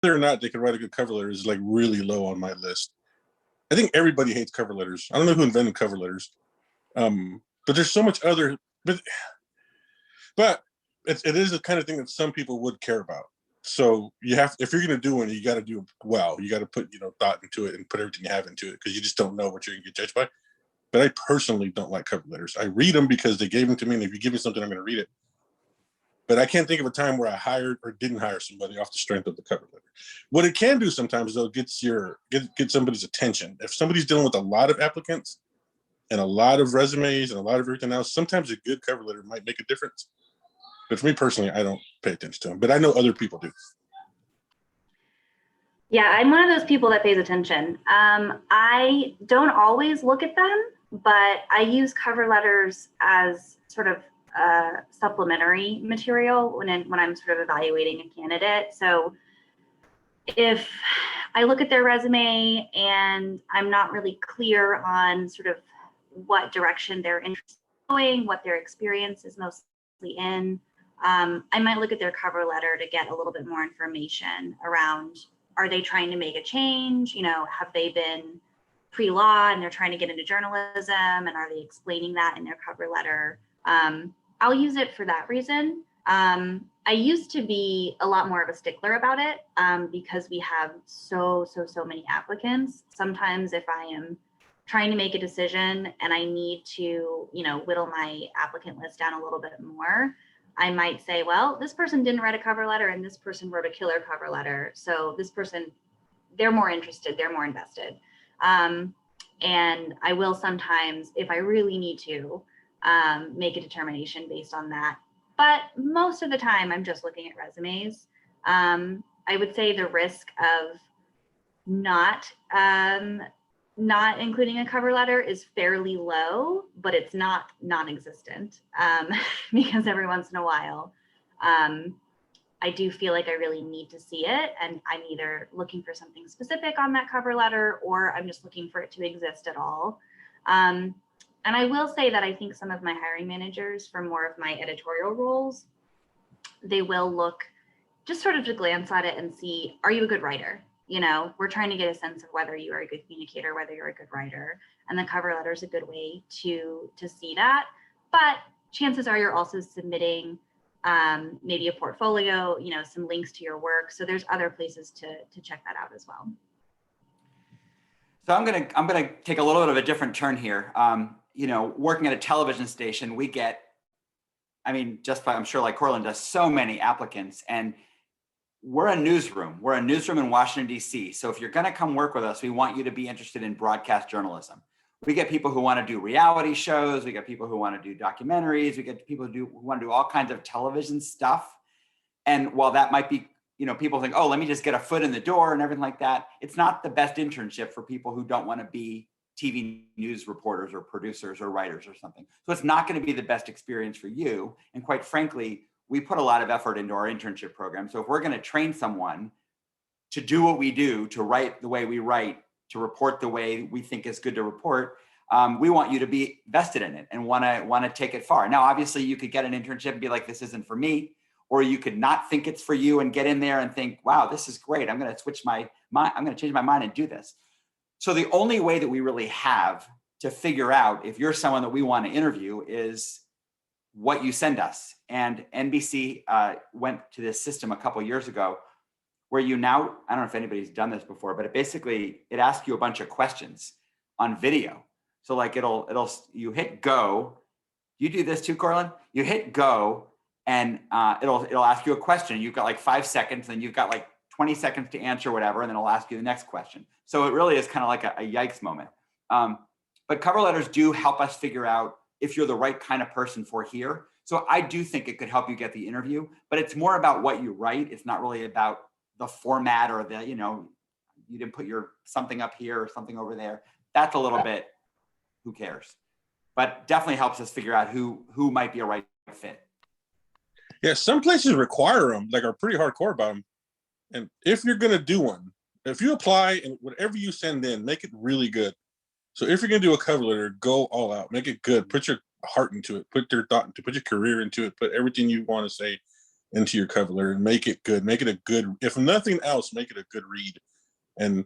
whether or not they can write a good cover letter is like really low on my list. I think everybody hates cover letters. I don't know who invented cover letters, but there's so much other. But it is the kind of thing that some people would care about. So you have, if you're going to do one, you got to do it well. You got to put thought into it and put everything you have into it, because you just don't know what you're going to get judged by. But I personally don't like cover letters. I read them because they gave them to me, and if you give me something, I'm going to read it. But I can't think of a time where I hired or didn't hire somebody off the strength of the cover letter. What it can do sometimes, though, get somebody's attention. If somebody's dealing with a lot of applicants and a lot of resumes and a lot of everything else, sometimes a good cover letter might make a difference. But for me personally, I don't pay attention to them. But I know other people do. Yeah, I'm one of those people that pays attention. I don't always look at them, but I use cover letters as sort of supplementary material when I'm sort of evaluating a candidate. So if I look at their resume and I'm not really clear on sort of what direction they're interested in going, what their experience is mostly in, I might look at their cover letter to get a little bit more information around, are they trying to make a change? Have they been pre-law and they're trying to get into journalism, and are they explaining that in their cover letter? I'll use it for that reason. I used to be a lot more of a stickler about it because we have so many applicants. Sometimes if I am trying to make a decision and I need to, whittle my applicant list down a little bit more, I might say, well, this person didn't write a cover letter and this person wrote a killer cover letter. So this person, they're more interested, they're more invested. And I will sometimes, if I really need to, make a determination based on that. But most of the time, I'm just looking at resumes. I would say the risk of not including a cover letter is fairly low, but it's not non-existent because every once in a while, I do feel like I really need to see it, and I'm either looking for something specific on that cover letter or I'm just looking for it to exist at all. And I will say that I think some of my hiring managers for more of my editorial roles, they will look just sort of to glance at it and see, are you a good writer? We're trying to get a sense of whether you are a good communicator, whether you're a good writer, and the cover letter is a good way to see that. But chances are you're also submitting maybe a portfolio, some links to your work. So there's other places to check that out as well. So I'm gonna take a little bit of a different turn here. Working at a television station, we get, I'm sure like Cortland does, so many applicants, and we're a newsroom. We're a newsroom in Washington, D.C. So if you're going to come work with us, we want you to be interested in broadcast journalism. We get people who want to do reality shows. We get people who want to do documentaries. We get people who want to do all kinds of television stuff. And while that might be, people think, oh, let me just get a foot in the door and everything like that, it's not the best internship for people who don't want to be TV news reporters or producers or writers or something. So it's not going to be the best experience for you. And quite frankly, we put a lot of effort into our internship program. So if we're going to train someone to do what we do, to write the way we write, to report the way we think is good to report, we want you to be vested in it and want to take it far. Now, obviously, you could get an internship and be like, this isn't for me, or you could not think it's for you and get in there and think, wow, this is great. I'm going to switch my mind. I'm going to change my mind and do this. So the only way that we really have to figure out if you're someone that we want to interview is what you send us. And NBC went to this system a couple of years ago where I don't know if anybody's done this before, but it asks you a bunch of questions on video. So like you hit go. You do this too, Cortland? You hit go and it'll ask you a question. You've got like 5 seconds, and you've got like 20 seconds to answer whatever, and then it'll ask you the next question. So it really is kind of like a yikes moment. But cover letters do help us figure out if you're the right kind of person for here. So I do think it could help you get the interview, but it's more about what you write. It's not really about the format or you didn't put your something up here or something over there. That's a little bit, who cares? But definitely helps us figure out who might be a right fit. Yeah, some places require them, like are pretty hardcore about them. And if you're going to do one, if you apply and whatever you send in, make it really good. So if you're going to do a cover letter, go all out, make it good, put your heart into it, put your thought into it, put your career into it, put everything you want to say into your cover letter and make it good. Make it a good, if nothing else, make it a good read. And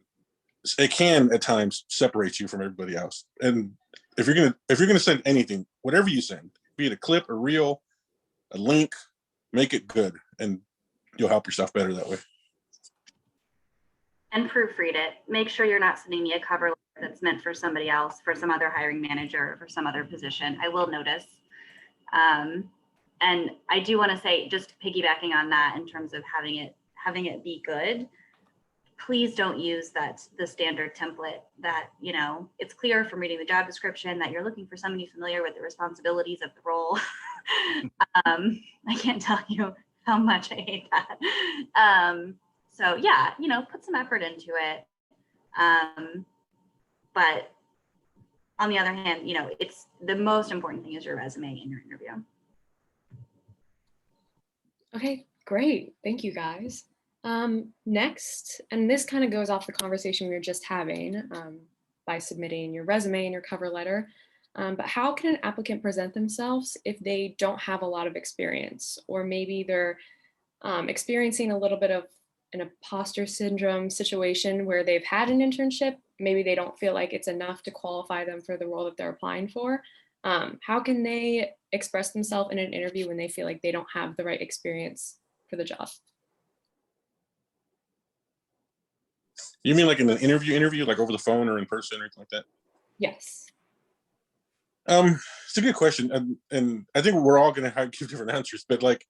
it can at times separate you from everybody else. And if you're gonna send anything, whatever you send, be it a clip, a reel, a link, make it good, and you'll help yourself better that way. And proofread it. Make sure you're not sending me a cover letter that's meant for somebody else, for some other hiring manager, or for some other position. I will notice. And I do want to say, just piggybacking on that in terms of having it be good, please don't use the standard template that, it's clear from reading the job description that you're looking for somebody familiar with the responsibilities of the role. I can't tell you how much I hate that. So yeah, put some effort into it. But on the other hand, it's the most important thing is your resume in your interview. Okay, great. Thank you, guys. Next, and this kind of goes off the conversation we were just having by submitting your resume and your cover letter. But how can an applicant present themselves if they don't have a lot of experience, or maybe they're experiencing a little bit of an imposter syndrome situation where they've had an internship, maybe they don't feel like it's enough to qualify them for the role that they're applying for? How can they express themselves in an interview when they feel like they don't have the right experience for the job? You mean like in an interview, like over the phone or in person or anything like that? Yes. It's a good question, and I think we're all going to give different answers. But like,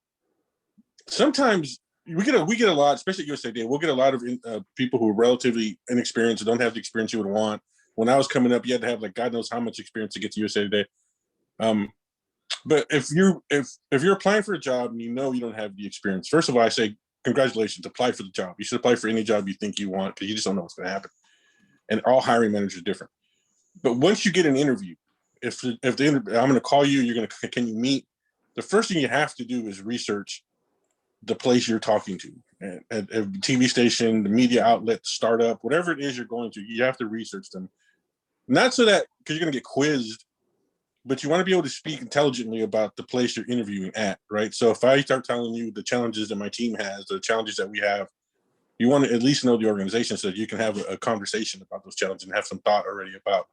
sometimes we get a lot, especially at USA Today. We'll get a lot of people who are relatively inexperienced and don't have the experience you would want. When I was coming up, you had to have like God knows how much experience to get to USA Today. But if you're applying for a job and you don't have the experience, first of all, I say congratulations, apply for the job. You should apply for any job you think you want, because you just don't know what's going to happen. And all hiring managers are different. But once you get an interview, if I'm going to call you, can you meet? The first thing you have to do is research the place you're talking to, and a TV station, the media outlet, startup, whatever it is you're going to, you have to research them. Not so that because you're going to get quizzed, but you want to be able to speak intelligently about the place you're interviewing at, right? So if I start telling you the challenges that my team has, the challenges that we have, you want to at least know the organization so that you can have a conversation about those challenges and have some thought already about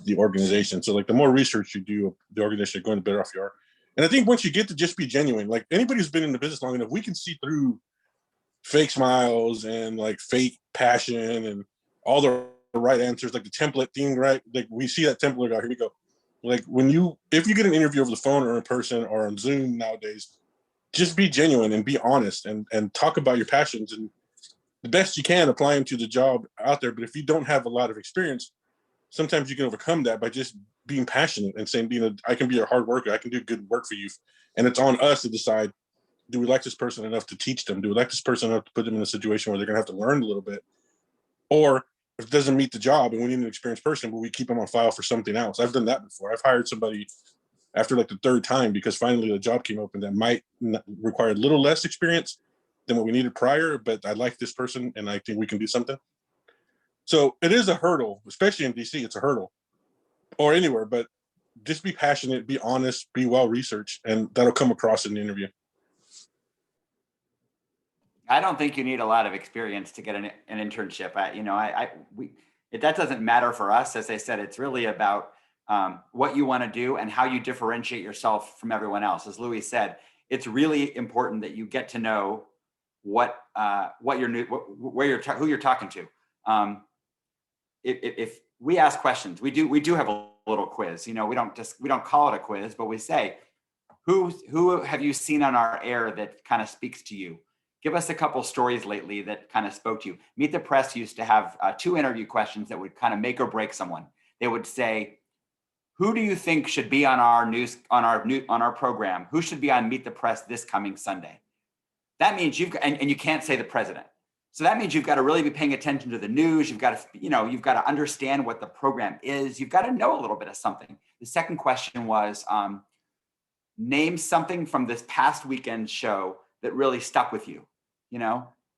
the organization. So like the more research you do, the organization you're going, the better off you are. And I think once you get to just be genuine, like anybody who's been in the business long enough, we can see through fake smiles and like fake passion and all the right answers, like the template thing, right? Like we see that template, here we go. Like if you get an interview over the phone or in person or on Zoom nowadays, just be genuine and be honest and talk about your passions and the best you can applying to the job out there. But if you don't have a lot of experience, sometimes you can overcome that by just being passionate and saying, I can be a hard worker. I can do good work for you. And it's on us to decide, do we like this person enough to teach them? Do we like this person enough to put them in a situation where they're going to have to learn a little bit? Or if it doesn't meet the job and we need an experienced person, but we keep them on file for something else. I've done that before. I've hired somebody after like the third time because finally a job came open that might require a little less experience than what we needed prior, but I like this person and I think we can do something. So it is a hurdle, especially in DC, it's a hurdle, or anywhere, but just be passionate, be honest, be well-researched, and that'll come across in the interview. I don't think you need a lot of experience to get an internship. That doesn't matter for us. As I said, it's really about what you want to do and how you differentiate yourself from everyone else. As Louis said, it's really important that you get to know who you're talking to. If we ask questions, we do have a little quiz. We don't call it a quiz, but we say, who have you seen on our air that kind of speaks to you? Give us a couple stories lately that kind of spoke to you. Meet the Press used to have 2 interview questions that would kind of make or break someone. They would say, who do you think should be on our program? Who should be on Meet the Press this coming Sunday? That means and you can't say the president. So that means you've got to really be paying attention to the news. You've got to understand what the program is. You've got to know a little bit of something. The second question was, name something from this past weekend show that really stuck with you,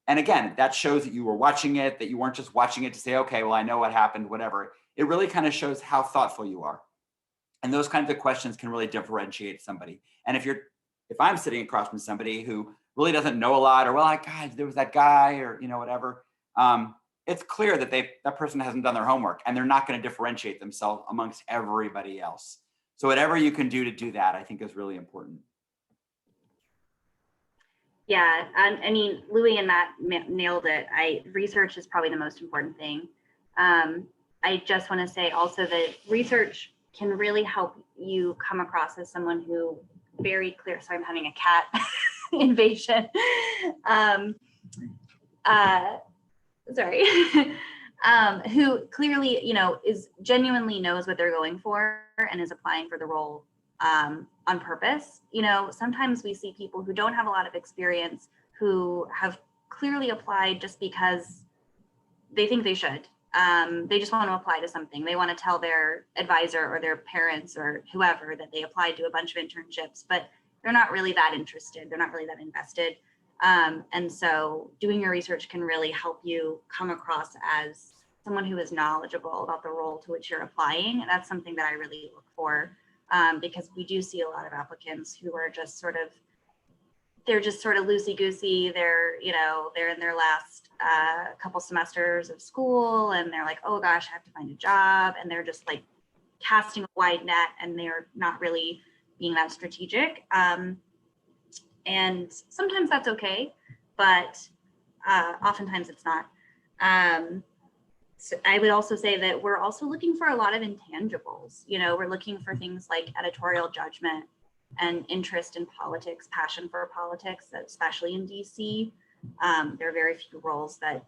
And again, that shows that you were watching it, that you weren't just watching it to say, okay, well, I know what happened, whatever. It really kind of shows how thoughtful you are. And those kinds of questions can really differentiate somebody. And if I'm sitting across from somebody who really doesn't know a lot, or well, like, God, there was that guy, or whatever. It's clear that that person hasn't done their homework, and they're not going to differentiate themselves amongst everybody else. So whatever you can do to do that, I think is really important. Yeah, I mean, Louis and Matt nailed it. Research is probably the most important thing. I just want to say also that research can really help you come across as someone who very clear. Sorry, I'm having a cat invasion. Sorry. Who clearly, is genuinely knows what they're going for and is applying for the role on purpose. Sometimes we see people who don't have a lot of experience who have clearly applied just because they think they should. They just want to apply to something. They want to tell their advisor or their parents or whoever that they applied to a bunch of internships, but they're not really that interested. They're not really that invested. And so doing your research can really help you come across as someone who is knowledgeable about the role to which you're applying. And that's something that I really look for, because we do see a lot of applicants who are just they're just sort of loosey-goosey. They're in their last couple semesters of school, and they're like, oh gosh, I have to find a job. And they're just like casting a wide net, and they're not really being that strategic. And sometimes that's okay, but oftentimes it's not. So I would also say that we're also looking for a lot of intangibles. We're looking for things like editorial judgment and interest in politics, passion for politics, especially in DC. There are very few roles that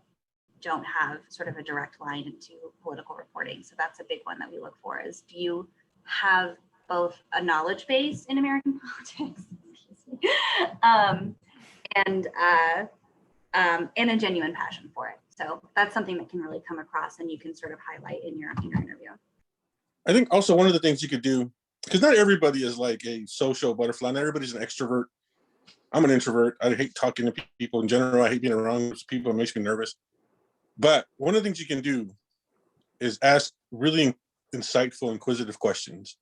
don't have sort of a direct line into political reporting. So that's a big one that we look for is, do you have both a knowledge base in American politics and a genuine passion for it. So that's something that can really come across and you can sort of highlight in your interview. I think also one of the things you could do, because not everybody is like a social butterfly, not everybody's an extrovert. I'm an introvert. I hate talking to people in general. I hate being around people. It makes me nervous. But one of the things you can do is ask really insightful, inquisitive questions.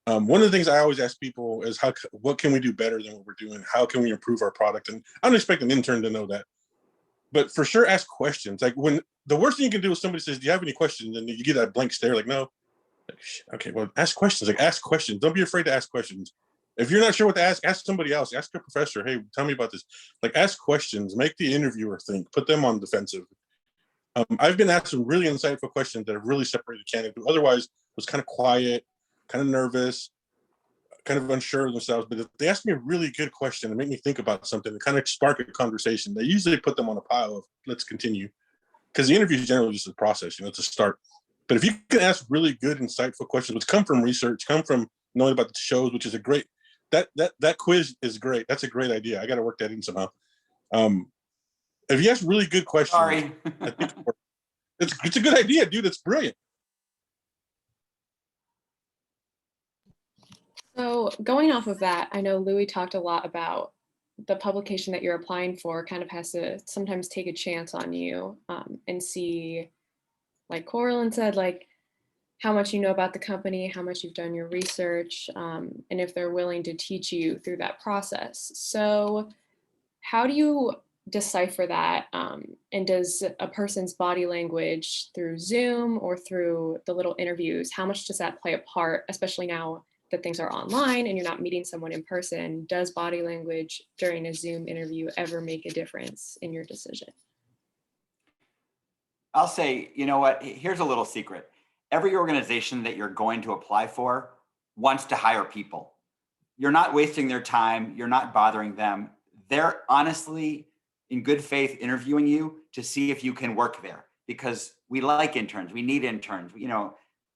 One of the things I always ask people is what can we do better than what we're doing? How can we improve our product? And I don't expect an intern to know that, but for sure, ask questions. Like when the worst thing you can do is somebody says, do you have any questions? And you get that blank stare, like, no. Like, okay, well, ask questions. Like, ask questions. Don't be afraid to ask questions. If you're not sure what to ask somebody else. Ask a professor, hey, tell me about this. Like, ask questions. Make the interviewer think. Put them on defensive. I've been asked some really insightful questions that have really separated candidates who otherwise was kind of quiet, kind of nervous, kind of unsure of themselves. But if they ask me a really good question and make me think about something and kind of spark a conversation, they usually put them on a pile of let's continue. Because the interview is generally just a process, it's a start. But if you can ask really good, insightful questions, which come from research, come from knowing about the shows, which is a great, that quiz is great. That's a great idea. I got to work that in somehow. If you ask really good questions, Sorry. I think it's a good idea, dude. It's brilliant. So going off of that, I know Louis talked a lot about the publication that you're applying for kind of has to sometimes take a chance on you and see, like Coraline said, like how much you know about the company, how much you've done your research, and if they're willing to teach you through that process. So how do you decipher that? And does a person's body language through Zoom or through the little interviews, how much does that play a part, especially now that things are online and you're not meeting someone in person? Does body language during a Zoom interview ever make a difference in your decision? I'll say, you know what, here's a little secret. Every organization that you're going to apply for wants to hire people. You're not wasting their time. You're not bothering them. They're honestly, in good faith, interviewing you to see if you can work there, because we like interns. We need interns,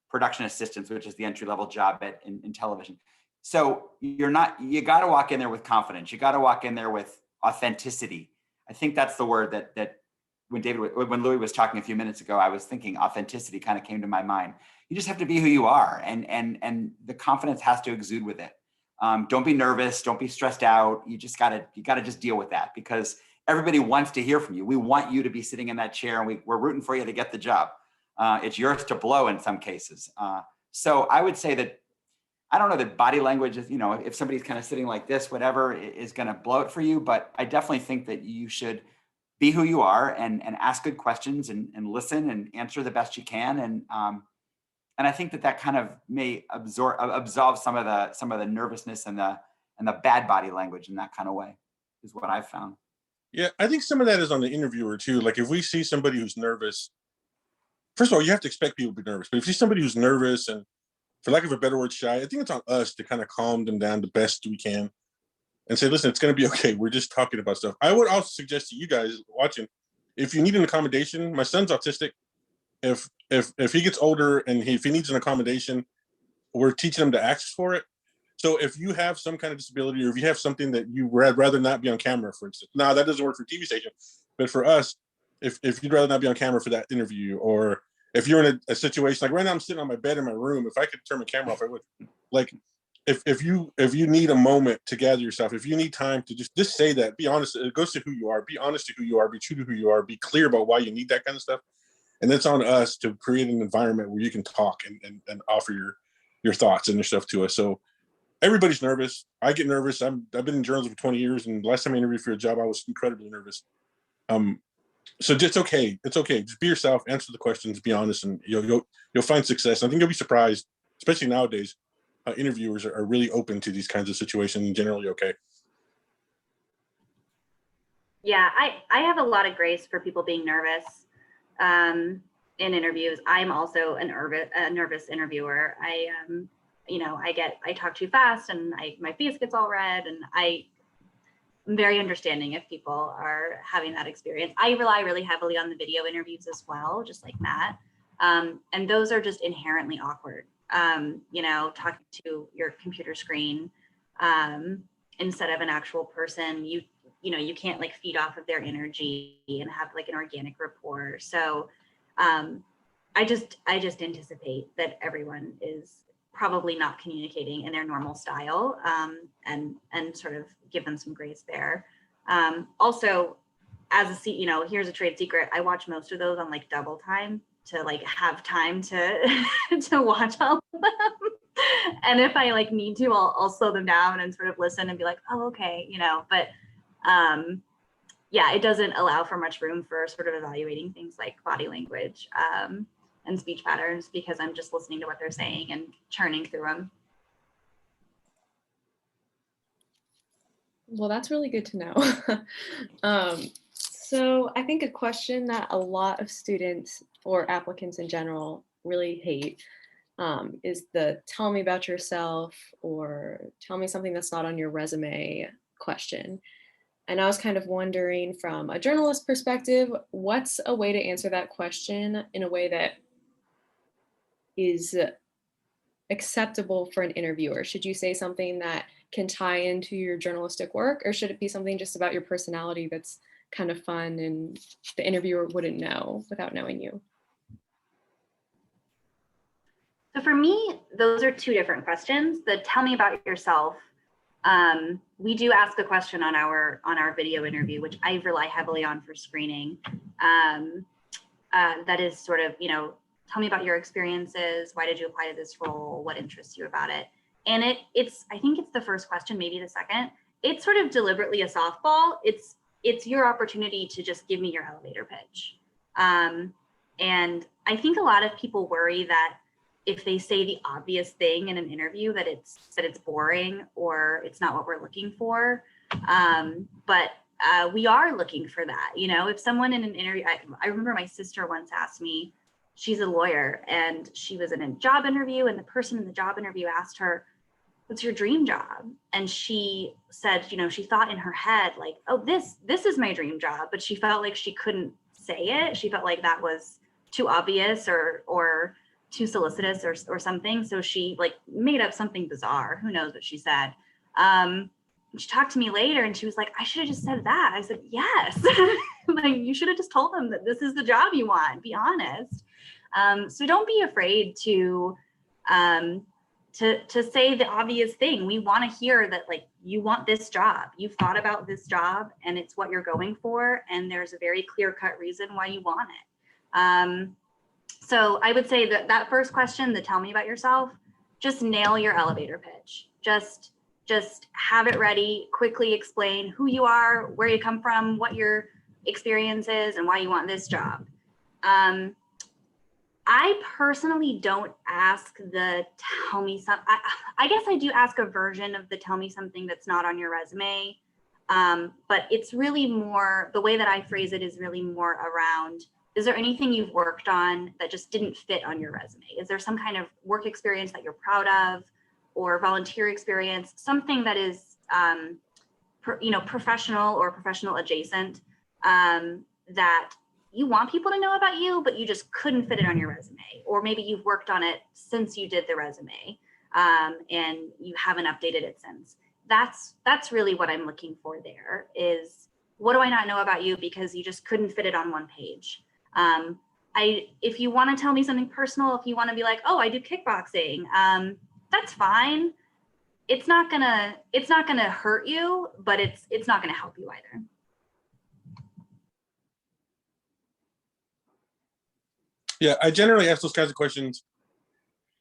production assistants, which is the entry-level job in television. So you got to walk in there with confidence. You got to walk in there with authenticity. I think that's the word that when Louis was talking a few minutes ago, I was thinking authenticity kind of came to my mind. You just have to be who you are, and the confidence has to exude with it. Don't be nervous. Don't be stressed out. You got to just deal with that, because everybody wants to hear from you. We want you to be sitting in that chair, and we're rooting for you to get the job. It's yours to blow in some cases. So I would say that I don't know that body language is, if somebody's kind of sitting like this, whatever is going to blow it for you. But I definitely think that you should be who you are and ask good questions and listen and answer the best you can. And I think that kind of may absolve some of the nervousness and the bad body language in that kind of way is what I've found. Yeah, I think some of that is on the interviewer too. Like if we see somebody who's nervous, first of all, you have to expect people to be nervous. But if you see somebody who's nervous and, for lack of a better word, shy, I think it's on us to kind of calm them down the best we can and say, listen, it's going to be okay. We're just talking about stuff. I would also suggest to you guys watching, if you need an accommodation, my son's autistic. If he gets older and if he needs an accommodation, we're teaching him to ask for it. So if you have some kind of disability, or if you have something that you would rather not be on camera, for instance, now that doesn't work for TV station, but for us, if you'd rather not be on camera for that interview, or if you're in a situation like right now, I'm sitting on my bed in my room. If I could turn my camera off, I would. Like, if you need a moment to gather yourself, if you need time to just say that, be honest. It goes to who you are. Be honest to who you are. Be true to who you are. Be clear about why you need that kind of stuff. And it's on us to create an environment where you can talk and offer your thoughts and your stuff to us. So everybody's nervous. I get nervous. I've been in journalism for 20 years, and the last time I interviewed for a job, I was incredibly nervous. So it's okay. It's okay. Just be yourself. Answer the questions. Be honest, and you'll find success. I think you'll be surprised, especially nowadays. Interviewers are really open to these kinds of situations and generally okay. Yeah, I have a lot of grace for people being nervous in interviews. I'm also a nervous interviewer. I talk too fast and my face gets all red, and I'm very understanding if people are having that experience. I rely really heavily on the video interviews as well, just like Matt. And those are just inherently awkward. Talking to your computer screen instead of an actual person, you can't like feed off of their energy and have like an organic rapport. So I just anticipate that everyone is probably not communicating in their normal style, and sort of give them some grace there. Also, here's a trade secret. I watch most of those on like double time to like have time to to watch all of them. And if I like need to, I'll slow them down and sort of listen and be like, oh, okay, but yeah, it doesn't allow for much room for sort of evaluating things like body language and speech patterns, because I'm just listening to what they're saying and churning through them. Well, that's really good to know. So I think a question that a lot of students or applicants in general really hate is the tell me about yourself or tell me something that's not on your resume question. And I was kind of wondering, from a journalist perspective, what's a way to answer that question in a way that is acceptable for an interviewer? Should you say something that can tie into your journalistic work, or should it be something just about your personality that's kind of fun and the interviewer wouldn't know without knowing you? So for me, those are two different questions. The tell me about yourself. We do ask a question on our video interview, which I rely heavily on for screening. That is sort of, tell me about your experiences. Why did you apply to this role? What interests you about it? And I think it's the first question, maybe the second. It's sort of deliberately a softball. It's your opportunity to just give me your elevator pitch. And I think a lot of people worry that if they say the obvious thing in an interview that it's boring or it's not what we're looking for. But we are looking for that. If someone in an interview, I remember my sister once asked me, she's a lawyer, and she was in a job interview, and the person in the job interview asked her, what's your dream job? And she said, she thought in her head, like, oh, this is my dream job, but she felt like she couldn't say it. She felt like that was too obvious or too solicitous or something. So she like made up something bizarre. Who knows what she said. She talked to me later and she was like, I should have just said that. I said, yes. Like, you should have just told them that this is the job you want. Be honest. So don't be afraid to say the obvious thing. We want to hear that, like, you want this job. You've thought about this job and it's what you're going for. And there's a very clear-cut reason why you want it. So I would say that first question, the tell me about yourself, just nail your elevator pitch. Just have it ready, quickly explain who you are, where you come from, what your experience is, and why you want this job. I personally don't ask the tell me something. I guess I do ask a version of the tell me something that's not on your resume. But it's really more, the way that I phrase it is really more around, is there anything you've worked on that just didn't fit on your resume? Is there some kind of work experience that you're proud of, or volunteer experience, something that is, professional or professional adjacent, that you want people to know about you, but you just couldn't fit it on your resume, or maybe you've worked on it since you did the resume, and you haven't updated it since. That's really what I'm looking for there, is what do I not know about you because you just couldn't fit it on one page. If you want to tell me something personal, if you want to be like, oh, I do kickboxing, that's fine. It's not gonna hurt you, but it's not gonna help you either. Yeah, I generally ask those kinds of questions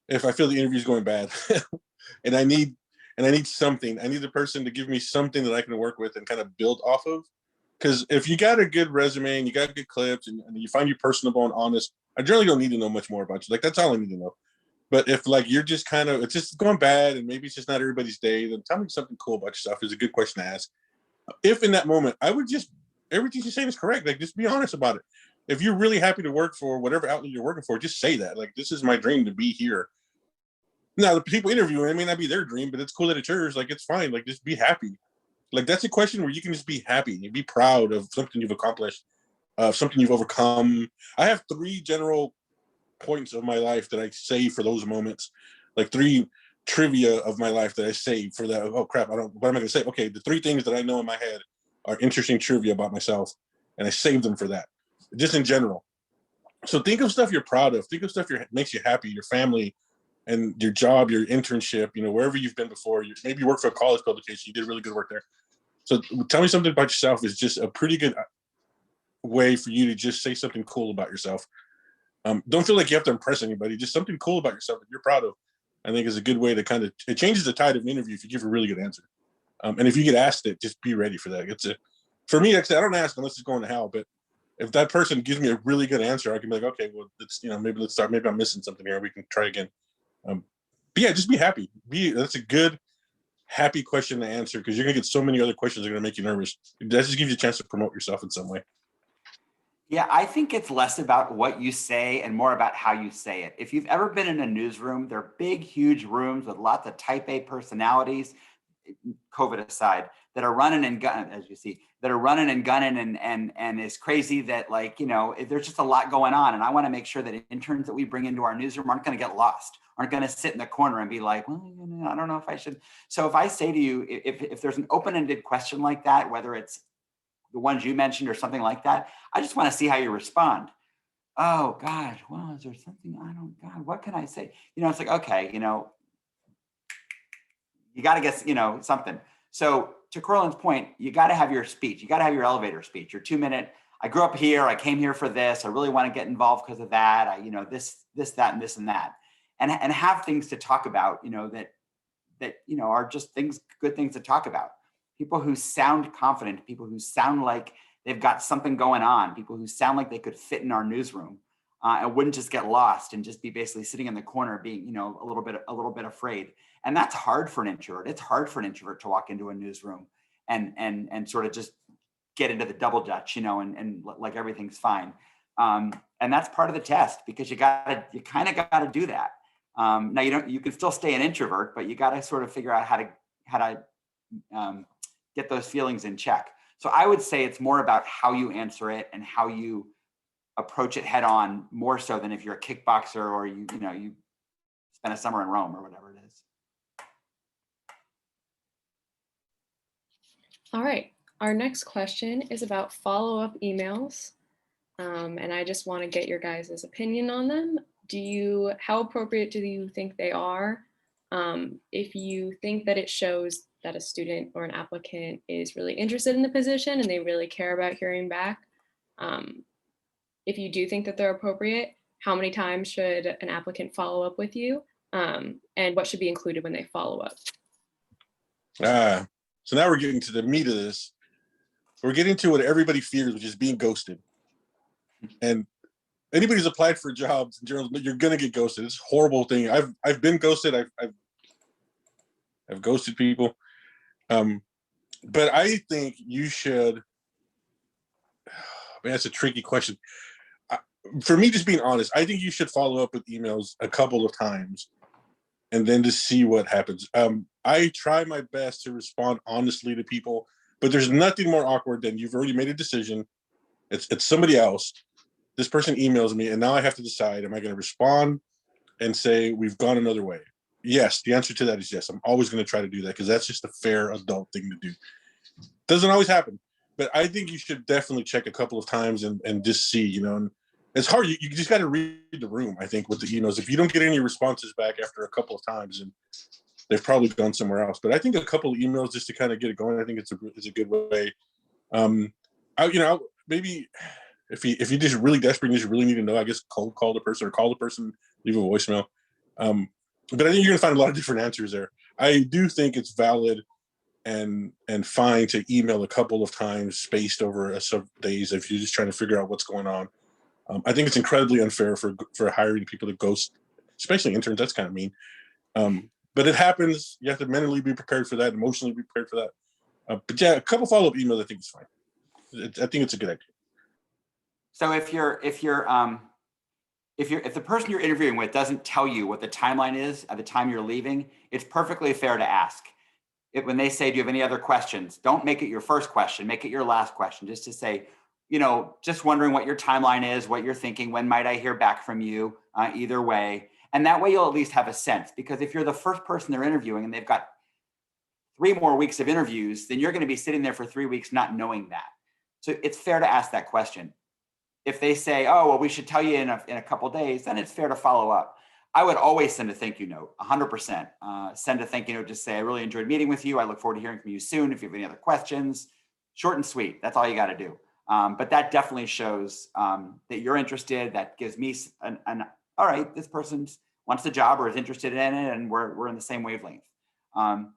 if I feel the interview is going bad, and I need something. I need the person to give me something that I can work with and kind of build off of. Because if you got a good resume and you got good clips and you find you personable and honest, I generally don't need to know much more about you. Like, that's all I need to know. But if like you're just kind of, it's just going bad and maybe it's just not everybody's day, then tell me something cool about yourself is a good question to ask. If in that moment, I would just, everything you're saying is correct. Like, just be honest about it. If you're really happy to work for whatever outlet you're working for, just say that. Like, this is my dream to be here. Now, the people interviewing, it may not be their dream, but it's cool that it's yours. Like, it's fine. Like, just be happy. Like, that's a question where you can just be happy and be proud of something you've accomplished, something you've overcome. I have 3 general points of my life that I save for those moments, like 3 trivia of my life that I save for that. Oh crap, what am I going to say? Okay, the 3 things that I know in my head are interesting trivia about myself, and I save them for that, just in general. So think of stuff you're proud of. Think of stuff that makes you happy, your family, and your job, your internship, wherever you've been before. Maybe you work for a college publication, you did really good work there. So tell me something about yourself is just a pretty good way for you to just say something cool about yourself. Don't feel like you have to impress anybody. Just something cool about yourself that you're proud of, I think, is a good way to kind of, it changes the tide of an interview if you give a really good answer. And if you get asked it, just be ready for that. For me, like I said, I don't ask unless it's going to hell. But if that person gives me a really good answer, I can be like, okay, well, maybe let's start. Maybe I'm missing something here. We can try again. But yeah, just be happy. That's a good, happy question to answer, because you're gonna get so many other questions that are gonna make you nervous. That just gives you a chance to promote yourself in some way. Yeah, I think it's less about what you say and more about how you say it. If you've ever been in a newsroom, they're big, huge rooms with lots of type A personalities, COVID aside, that are running and gunning, as you see, that are running and gunning and is crazy that, there's just a lot going on. And I want to make sure that interns that we bring into our newsroom aren't going to get lost, aren't going to sit in the corner and be like, well, I don't know if I should. So if I say to you, if there's an open-ended question like that, whether it's the ones you mentioned or something like that, I just want to see how you respond. Oh God, well, is there something God, what can I say? It's like, okay, you got to get, something. So to Corlin's point, you got to have your speech. You got to have your elevator speech, your 2-minute, I grew up here, I came here for this, I really want to get involved because of that. This, that, and this and that. And have things to talk about, that are just good things to talk about. People who sound confident, people who sound like they've got something going on, people who sound like they could fit in our newsroom, and wouldn't just get lost and just be basically sitting in the corner being, a little bit afraid. And that's hard for an introvert. It's hard for an introvert to walk into a newsroom and sort of just get into the double dutch, and like everything's fine. And that's part of the test, because you kind of got to do that. Now you can still stay an introvert, but you got to sort of figure out how to get those feelings in check. So I would say it's more about how you answer it and how you approach it head on, more so than if you're a kickboxer or you spent a summer in Rome or whatever it is. All right. Our next question is about follow-up emails. And I just want to get your guys' opinion on them. How appropriate do you think they are? If you think that it shows that a student or an applicant is really interested in the position and they really care about hearing back. If you do think that they're appropriate, how many times should an applicant follow up with you? and what should be included when they follow up? So now we're getting to the meat of this. We're getting to what everybody fears, which is being ghosted. And anybody who's applied for jobs in journalism, you're gonna get ghosted. It's a horrible thing. I've been ghosted. I've ghosted people. But I think you should. Man, that's a tricky question. For me, just being honest, I think you should follow up with emails a couple of times and then just see what happens. I try my best to respond honestly to people, but there's nothing more awkward than you've already made a decision. It's somebody else. This person emails me, and now I have to decide: am I going to respond and say we've gone another way? Yes, the answer to that is yes. I'm always going to try to do that because that's just a fair adult thing to do. Doesn't always happen, but I think you should definitely check a couple of times and just see. And it's hard. You just got to read the room. I think with the emails, if you don't get any responses back after a couple of times, and they've probably gone somewhere else. But I think a couple of emails just to kind of get it going, I think it's a good way. Maybe if you just really desperate, and you just really need to know, I guess cold call the person or call the person, leave a voicemail. But I think you're gonna find a lot of different answers there. I do think it's valid and fine to email a couple of times spaced over several days if you're just trying to figure out what's going on. I think it's incredibly unfair for hiring people to ghost, especially interns. That's kind of mean. But it happens. You have to mentally be prepared for that, emotionally be prepared for that. But yeah, a couple follow-up emails, I think it's fine. I think it's a good idea. So if the person you're interviewing with doesn't tell you what the timeline is at the time you're leaving, it's perfectly fair to ask. When they say, do you have any other questions? Don't make it your first question, make it your last question, just to say, just wondering what your timeline is, what you're thinking, when might I hear back from you, either way. And that way you'll at least have a sense, because if you're the first person they're interviewing and they've got 3 more weeks of interviews, then you're going to be sitting there for 3 weeks not knowing that. So it's fair to ask that question. If they say, oh, well, we should tell you in a couple of days, then it's fair to follow up. I would always send a thank you note, 100%. Send a thank you note, just say, I really enjoyed meeting with you. I look forward to hearing from you soon. If you have any other questions, short and sweet. That's all you got to do. But that definitely shows that you're interested. That gives me all right, this person wants the job or is interested in it, and we're in the same wavelength. And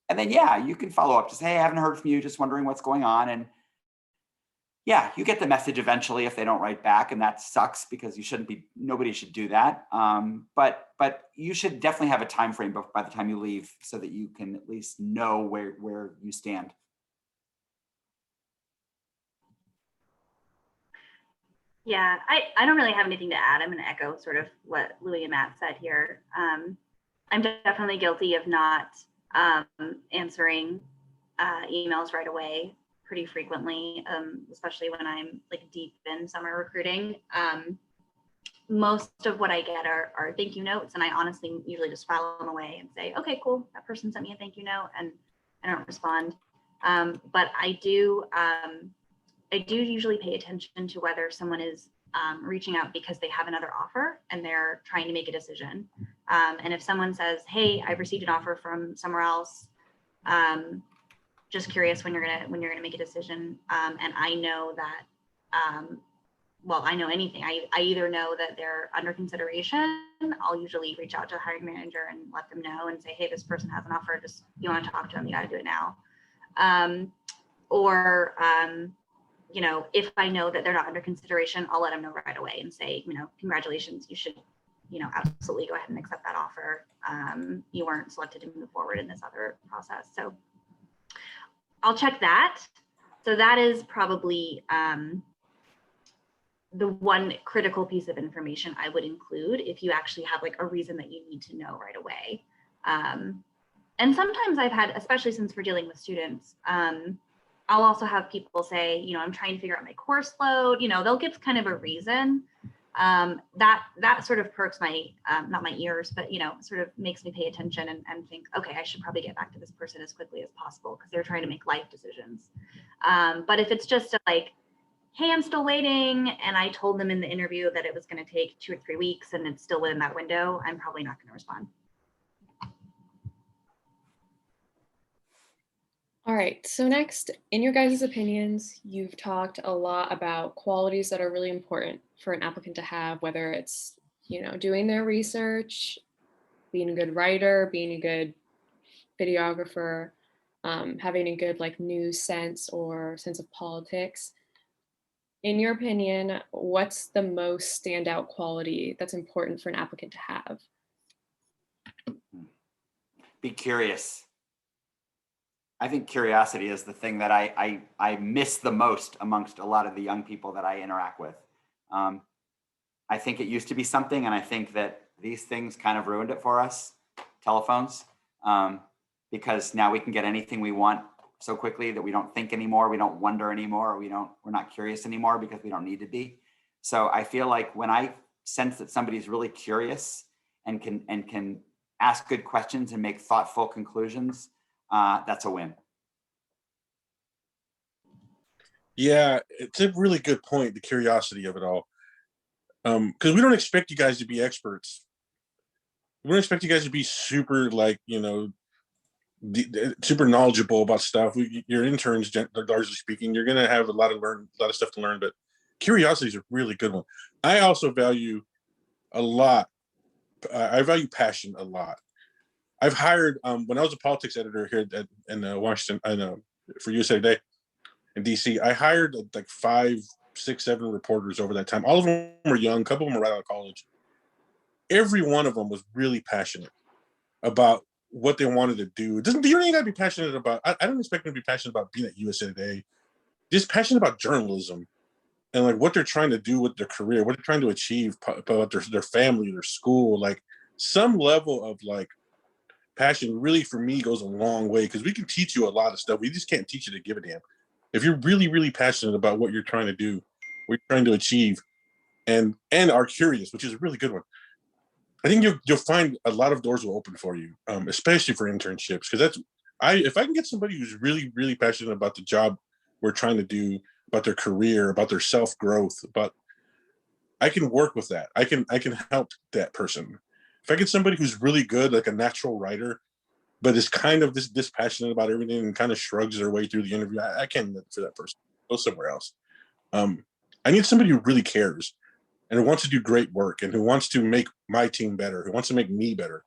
then, yeah, you can follow up. Just, hey, I haven't heard from you. Just wondering what's going on. And yeah, you get the message eventually if they don't write back, and that sucks because nobody should do that. But you should definitely have a time frame by the time you leave so that you can at least know where you stand. Yeah, I don't really have anything to add. I'm going to echo sort of what Louis and Matt said here. I'm definitely guilty of not answering emails right away pretty frequently, especially when I'm like deep in summer recruiting. Most of what I get are thank you notes, and I honestly usually just file them away and say, okay, cool, that person sent me a thank you note, and I don't respond. But I do usually pay attention to whether someone is reaching out because they have another offer and they're trying to make a decision. And if someone says, hey, I've received an offer from somewhere else, just curious when you're gonna make a decision. And I know that, I know anything. I either know that they're under consideration. I'll usually reach out to the hiring manager and let them know and say, hey, this person has an offer. Just, you want to talk to them, you got to do it now. If I know that they're not under consideration, I'll let them know right away and say, congratulations, you should, absolutely go ahead and accept that offer. You weren't selected to move forward in this other process. So I'll check that. So that is probably the one critical piece of information I would include if you actually have like a reason that you need to know right away. And sometimes I've had, especially since we're dealing with students, I'll also have people say, I'm trying to figure out my course load. They'll give kind of a reason. That sort of perks my, not my ears, but, sort of makes me pay attention and think, okay, I should probably get back to this person as quickly as possible because they're trying to make life decisions. But if it's just like, hey, I'm still waiting, and I told them in the interview that it was going to take 2 or 3 weeks and it's still within that window, I'm probably not going to respond. All right, so next, in your guys' opinions, you've talked a lot about qualities that are really important for an applicant to have, whether it's, doing their research, being a good writer, being a good videographer, having a good like news sense or sense of politics. In your opinion, what's the most standout quality that's important for an applicant to have? Be curious. I think curiosity is the thing that I miss the most amongst a lot of the young people that I interact with. I think it used to be something, and I think that these things kind of ruined it for us, telephones, because now we can get anything we want so quickly that we don't think anymore, we don't wonder anymore, we're not curious anymore because we don't need to be. So I feel like when I sense that somebody's really curious and can ask good questions and make thoughtful conclusions, that's a win. Yeah, it's a really good point, the curiosity of it all. Because we don't expect you guys to be experts. We don't expect you guys to be super, like, super knowledgeable about stuff. Your interns, largely speaking, you're gonna have a lot of stuff to learn. But curiosity is a really good one. I also value a lot. I value passion a lot. I've hired when I was a politics editor here in Washington, I know for USA Today in DC. I hired like 5, 6, 7 reporters over that time. All of them were young. A couple of them were right out of college. Every one of them was really passionate about what they wanted to do. You don't even gotta be passionate about. I don't expect them to be passionate about being at USA Today. Just passionate about journalism and like what they're trying to do with their career, what they're trying to achieve about their family, their school. Like some level of like passion really for me goes a long way because we can teach you a lot of stuff. We just can't teach you to give a damn. If you're really, really passionate about what you're trying to do, what you're trying to achieve, and are curious, which is a really good one, I think you'll find a lot of doors will open for you, especially for internships. Because if I can get somebody who's really, really passionate about the job we're trying to do, about their career, about their self growth, I can work with that. I can help that person. If I get somebody who's really good, like a natural writer, but is kind of this passionate about everything and kind of shrugs their way through the interview, I can't look for that person. Go somewhere else. I need somebody who really cares and who wants to do great work and who wants to make my team better, who wants to make me better.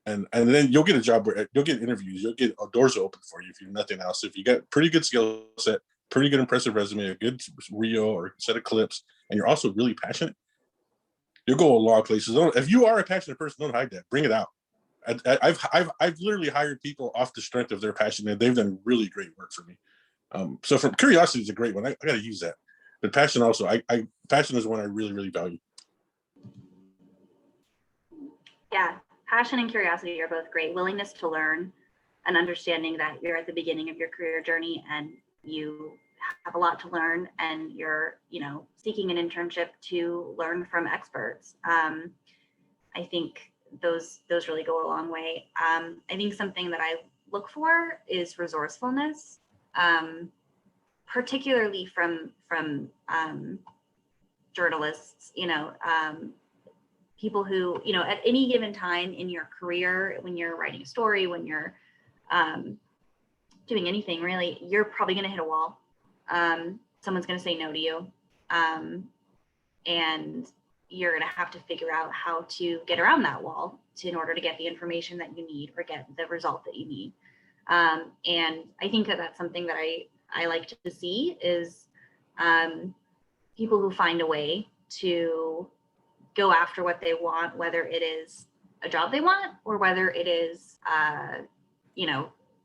And then you'll get a job where you'll get interviews, you'll get doors open for you if you're nothing else. If you got pretty good skill set, pretty good impressive resume, a good reel or set of clips, and you're also really passionate, you'll go a lot of places. If you are a passionate person, don't hide that. Bring it out. I've literally hired people off the strength of their passion, and they've done really great work for me. So from curiosity is a great one. I got to use that. But passion also, passion is one I really, really value. Yeah, passion and curiosity are both great. Willingness to learn and understanding that you're at the beginning of your career journey and you have a lot to learn and you're, seeking an internship to learn from experts. I think those really go a long way. I think something that I look for is resourcefulness, particularly from journalists, people who, at any given time in your career, when you're writing a story, when you're doing anything really, you're probably going to hit a wall. Someone's going to say no to you. And you're going to have to figure out how to get around that wall in order to get the information that you need or get the result that you need. And I think that that's something that I like to see is people who find a way to go after what they want, whether it is a job they want or whether it is,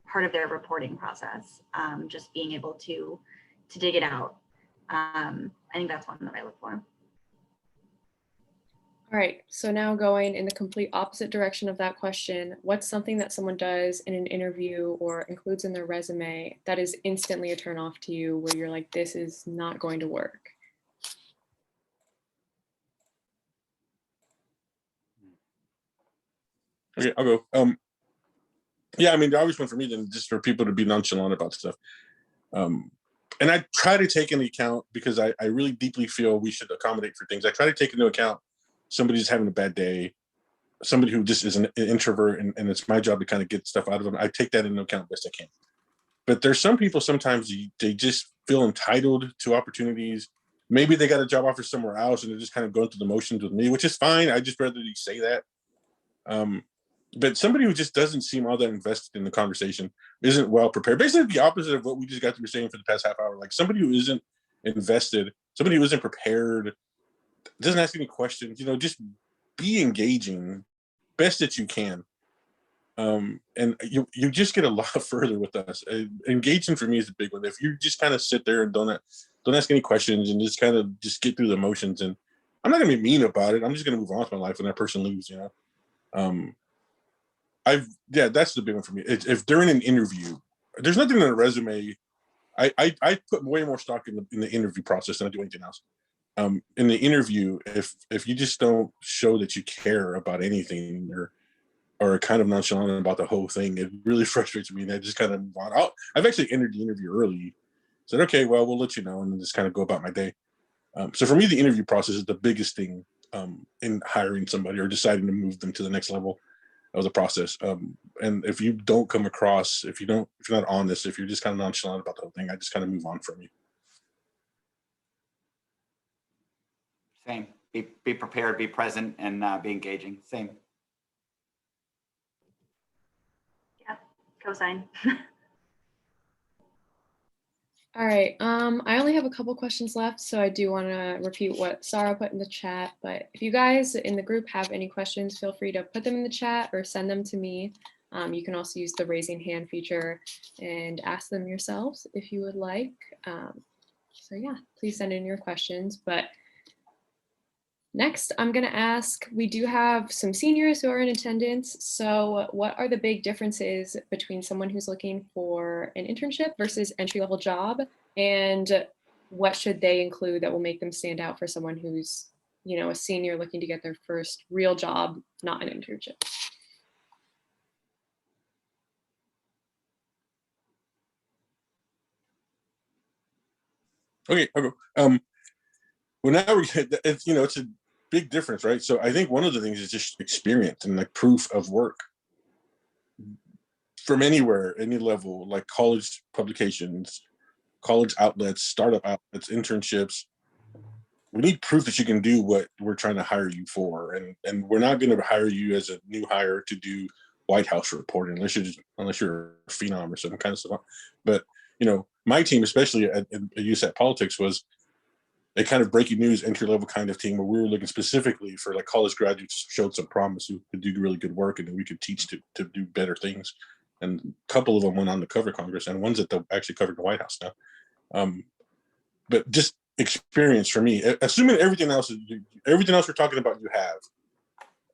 part of their reporting process, just being able to dig it out. I think that's one that I look for. All right, so now going in the complete opposite direction of that question, what's something that someone does in an interview or includes in their resume that is instantly a turn off to you where you're like, this is not going to work? Okay, I'll go. Yeah, I mean, the obvious one for me then just for people to be nonchalant about stuff. And I try to take into account because I really deeply feel we should accommodate for things. I try to take into account somebody who's having a bad day, somebody who just is an introvert, and it's my job to kind of get stuff out of them. I take that into account best I can. But there's some people sometimes they just feel entitled to opportunities. Maybe they got a job offer somewhere else and they're just kind of going through the motions with me, which is fine. I just rather you say that. But somebody who just doesn't seem all that invested in the conversation, isn't well prepared. Basically, the opposite of what we just got through saying for the past half hour. Like somebody who isn't invested, somebody who isn't prepared, doesn't ask any questions. Just be engaging best that you can. And you just get a lot further with us. Engaging for me is a big one. If you just kind of sit there and don't ask any questions and just kind of just get through the motions, and I'm not gonna be mean about it. I'm just gonna move on with my life when that person leaves. Um, that's the big one for me. If during an interview, there's nothing in a resume. I put way more stock in the interview process than I do anything else. In the interview, if you just don't show that you care about anything or kind of nonchalant about the whole thing, it really frustrates me. And I just kind of I've actually entered the interview early, said, okay, well, we'll let you know, and then just kind of go about my day. So for me, the interview process is the biggest thing in hiring somebody or deciding to move them to the next level of the process. And if you don't come across, if you're not honest, if you're just kind of nonchalant about the whole thing, I just kind of move on from you. Same. Be prepared, be present, and be engaging. Same. Yeah, cosign. All right. I only have a couple questions left, so I do want to repeat what Sarah put in the chat. But if you guys in the group have any questions, feel free to put them in the chat or send them to me. You can also use the raising hand feature and ask them yourselves if you would like. So yeah, please send in your questions. But next, I'm going to ask, we do have some seniors who are in attendance. So what are the big differences between someone who's looking for an internship versus entry-level job? And what should they include that will make them stand out for someone who's, a senior looking to get their first real job, not an internship? Okay. Well, now it's a big difference, right? So I think one of the things is just experience and like proof of work from anywhere, any level, like college publications, college outlets, startup outlets, internships. We need proof that you can do what we're trying to hire you for, and we're not going to hire you as a new hire to do White House reporting unless you're a phenom or some kind of stuff. But my team, especially at USAT Politics, was a kind of breaking news entry level kind of team where we were looking specifically for like college graduates showed some promise who could do really good work and then we could teach to do better things. And a couple of them went on to cover Congress, and one's that actually covered the White House now. But just experience for me, assuming everything else we're talking about you have,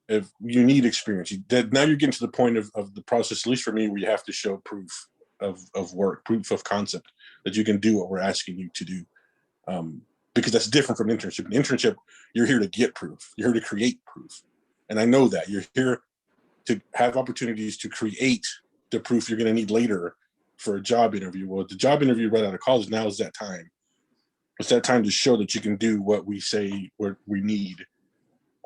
if you need experience, now you're getting to the point of the process, at least for me, where you have to show proof of work, proof of concept that you can do what we're asking you to do. Because that's different from an internship. An internship, you're here to get proof. You're here to create proof. And I know that. You're here to have opportunities to create the proof you're going to need later for a job interview. Well, the job interview right out of college, now is that time. It's that time to show that you can do what we say we need.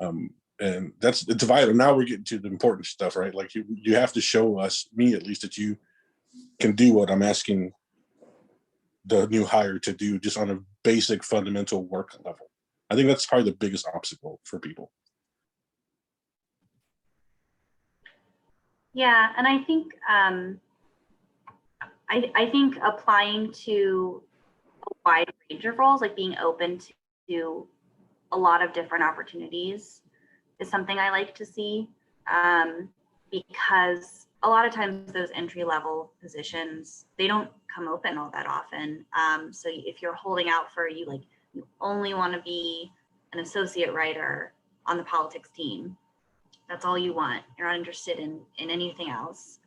And it's vital. Now we're getting to the important stuff, right? Like you have to show us, me at least, that you can do what I'm asking the new hire to do just on a basic fundamental work level. I think that's probably the biggest obstacle for people. Yeah, and I think I think applying to a wide range of roles, like being open to a lot of different opportunities, is something I like to see, because a lot of times those entry level positions, they don't come open all that often. So if you're holding out for you only want to be an associate writer on the politics team, that's all you want. You're not interested in anything else.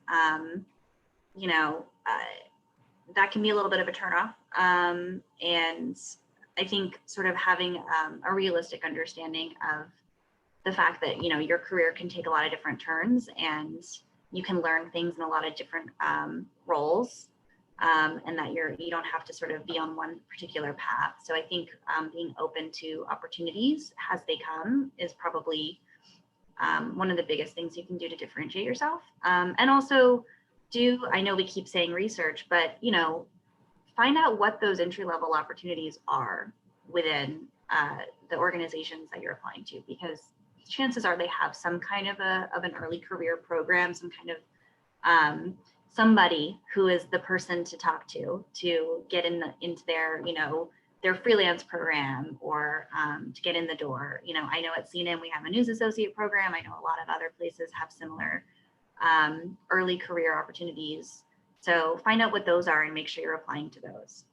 That can be a little bit of a turnoff. And I think sort of having a realistic understanding of the fact that, your career can take a lot of different turns and you can learn things in a lot of different roles, and that you don't have to sort of be on one particular path. So I think being open to opportunities as they come is probably one of the biggest things you can do to differentiate yourself. And also I know we keep saying research, but find out what those entry-level opportunities are within the organizations that you're applying to, because chances are they have some kind of an early career program, some kind of somebody who is the person to talk to get into their, their freelance program, or to get in the door. I know at CNN we have a news associate program. I know a lot of other places have similar early career opportunities. So find out what those are and make sure you're applying to those.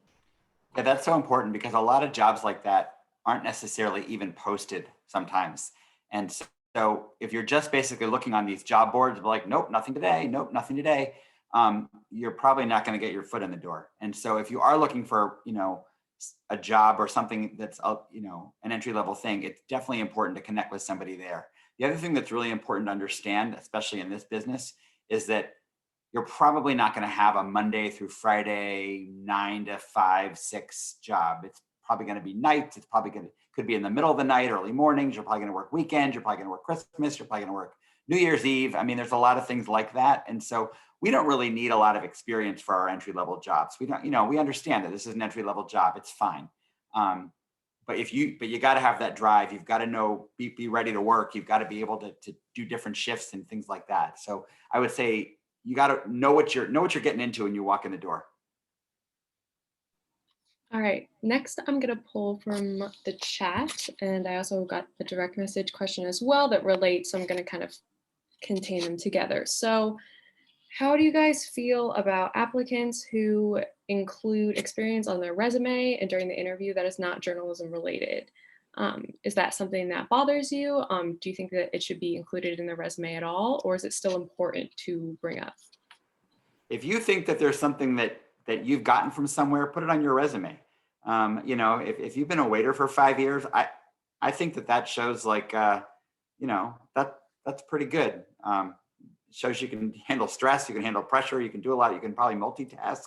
Yeah, that's so important, because a lot of jobs like that aren't necessarily even posted sometimes. And so if you're just basically looking on these job boards, like, nope, nothing today, nope, nothing today, you're probably not going to get your foot in the door. And so if you are looking for, a job or something that's, an entry-level thing, it's definitely important to connect with somebody there. The other thing that's really important to understand, especially in this business, is that you're probably not going to have a Monday through Friday 9 to 5, 6 job. It's probably going to be nights. It's probably could be in the middle of the night, early mornings. You're probably going to work weekends. You're probably going to work Christmas. You're probably going to work New Year's Eve. I mean, there's a lot of things like that. And so we don't really need a lot of experience for our entry-level jobs. We don't, we understand that this is an entry-level job. It's fine. But you got to have that drive. You've got to know, be ready to work. You've got to be able to do different shifts and things like that. So I would say you got to know what you're getting into when you walk in the door. All right, next I'm gonna pull from the chat, and I also got a direct message question as well that relates, so I'm gonna kind of contain them together. So how do you guys feel about applicants who include experience on their resume and during the interview that is not journalism related? Is that something that bothers you? Do you think that it should be included in the resume at all, or is it still important to bring up? If you think that there's something that you've gotten from somewhere, put it on your resume. If you've been a waiter for 5 years, I think that shows like, that's pretty good. Shows you can handle stress, you can handle pressure, you can do a lot, you can probably multitask.